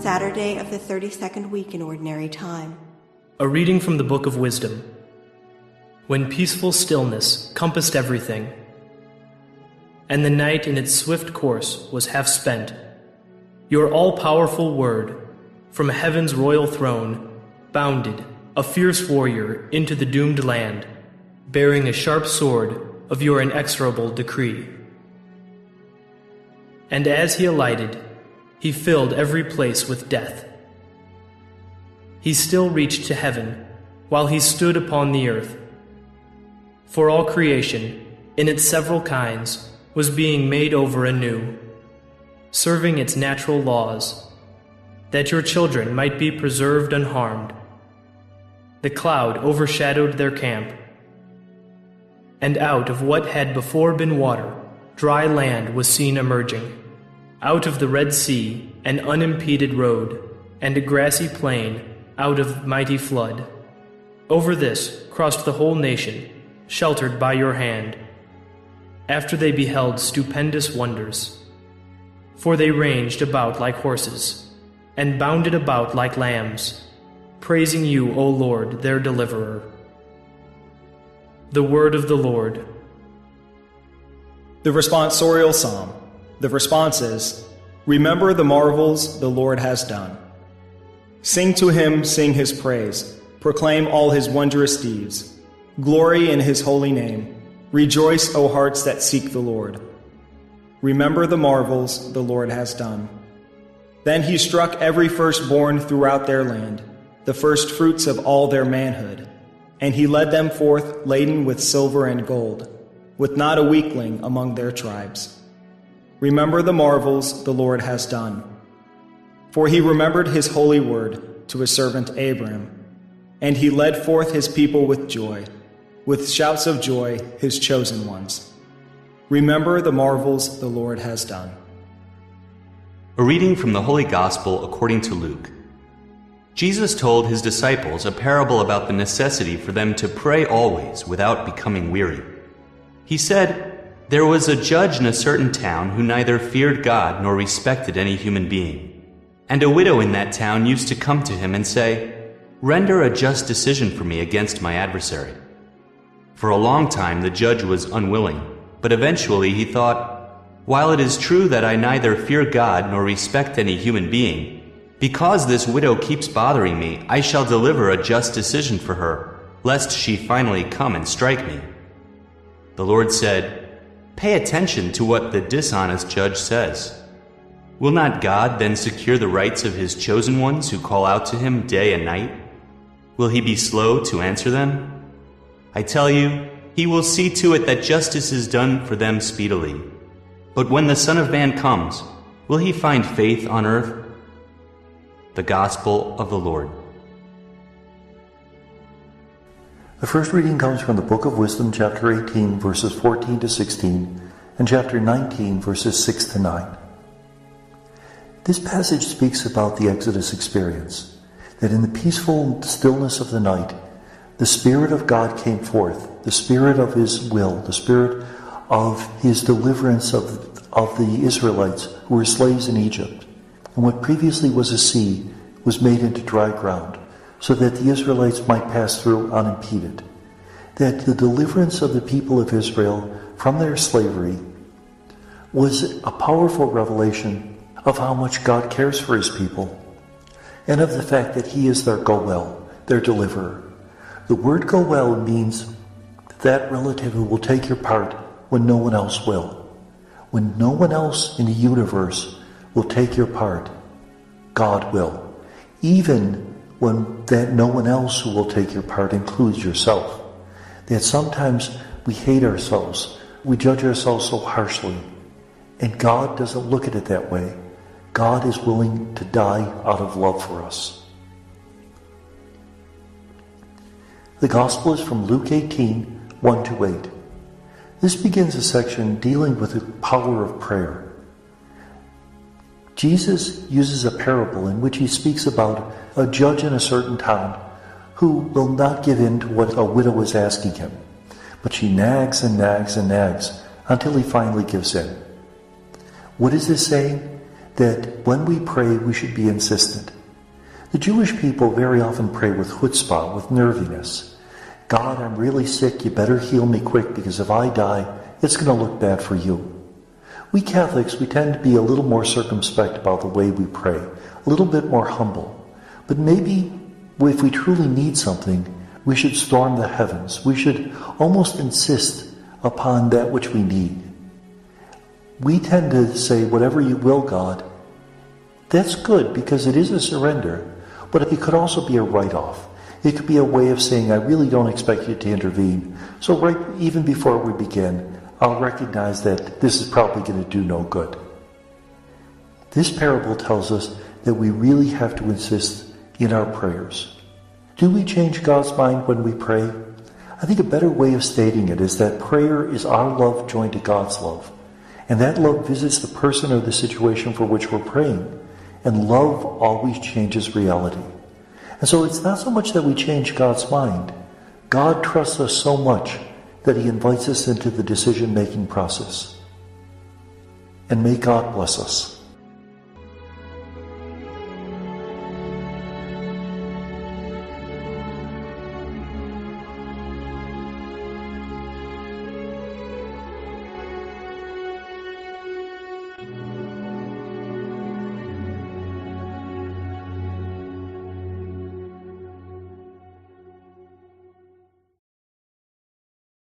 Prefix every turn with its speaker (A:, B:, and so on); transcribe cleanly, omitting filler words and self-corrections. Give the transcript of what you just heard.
A: Saturday of the 32nd week in Ordinary Time.
B: A reading from the Book of Wisdom. When peaceful stillness compassed everything, and the night in its swift course was half spent, your all-powerful word, from heaven's royal throne, bounded, a fierce warrior, into the doomed land, bearing a sharp sword of your inexorable decree. And as he alighted, he filled every place with death. He still reached to heaven, while he stood upon the earth. For all creation, in its several kinds, was being made over anew, serving its natural laws, that your children might be preserved unharmed. The cloud overshadowed their camp, and out of what had before been water, dry land was seen emerging. Out of the Red Sea, an unimpeded road, and a grassy plain out of mighty flood. Over this crossed the whole nation, sheltered by your hand, after they beheld stupendous wonders. For they ranged about like horses, and bounded about like lambs, praising you, O Lord, their deliverer. The word of the Lord.
C: The responsorial psalm. The response is, remember the marvels the Lord has done. Sing to him, sing his praise. Proclaim all his wondrous deeds. Glory in his holy name. Rejoice, O hearts that seek the Lord. Remember the marvels the Lord has done. Then he struck every firstborn throughout their land, the first fruits of all their manhood. And he led them forth laden with silver and gold, with not a weakling among their tribes. Remember the marvels the Lord has done. For he remembered his holy word to his servant Abram, and he led forth his people with joy, with shouts of joy his chosen ones. Remember the marvels the Lord has done.
D: A reading from the Holy Gospel according to Luke. Jesus told his disciples a parable about the necessity for them to pray always without becoming weary. He said, there was a judge in a certain town who neither feared God nor respected any human being. And a widow in that town used to come to him and say, render a just decision for me against my adversary. For a long time the judge was unwilling, but eventually he thought, while it is true that I neither fear God nor respect any human being, because this widow keeps bothering me, I shall deliver a just decision for her, lest she finally come and strike me. The Lord said, pay attention to what the dishonest judge says. Will not God then secure the rights of his chosen ones who call out to him day and night? Will he be slow to answer them? I tell you, he will see to it that justice is done for them speedily. But when the Son of Man comes, will he find faith on earth? The Gospel of the Lord.
E: The first reading comes from the Book of Wisdom, chapter 18, verses 14 to 16, and chapter 19, verses 6 to 9. This passage speaks about the Exodus experience, that in the peaceful stillness of the night, the Spirit of God came forth, the Spirit of his will, the Spirit of his deliverance of the Israelites who were slaves in Egypt. And what previously was a sea was made into dry ground, so that the Israelites might pass through unimpeded. That the deliverance of the people of Israel from their slavery was a powerful revelation of how much God cares for his people, and of the fact that he is their Goel, their deliverer. The word Goel means that relative who will take your part when no one else will. When no one else in the universe will take your part, God will. Even when that no one else who will take your part includes yourself. That sometimes we hate ourselves, we judge ourselves so harshly, and God doesn't look at it that way. God is willing to die out of love for us. The Gospel is from Luke 18, 1 to 8. This begins a section dealing with the power of prayer. Jesus uses a parable in which he speaks about a judge in a certain town who will not give in to what a widow is asking him, but she nags and nags and nags until he finally gives in. What is this saying? that when we pray, we should be insistent. The Jewish people very often pray with chutzpah, with nerviness. God, I'm really sick, you better heal me quick, because if I die, it's going to look bad for you. We Catholics, we tend to be a little more circumspect about the way we pray, a little bit more humble. But maybe if we truly need something, we should storm the heavens. We should almost insist upon that which we need. We tend to say, whatever you will, God. That's good, because it is a surrender, but it could also be a write-off. It could be a way of saying, I really don't expect you to intervene. So right even before we begin, I'll recognize that this is probably going to do no good. This parable tells us that we really have to insist in our prayers. Do we change God's mind when we pray? I think a better way of stating it is that prayer is our love joined to God's love. And that love visits the person or the situation for which we're praying. And love always changes reality. And so it's not so much that we change God's mind. God trusts us so much that he invites us into the decision-making process. And may God bless us.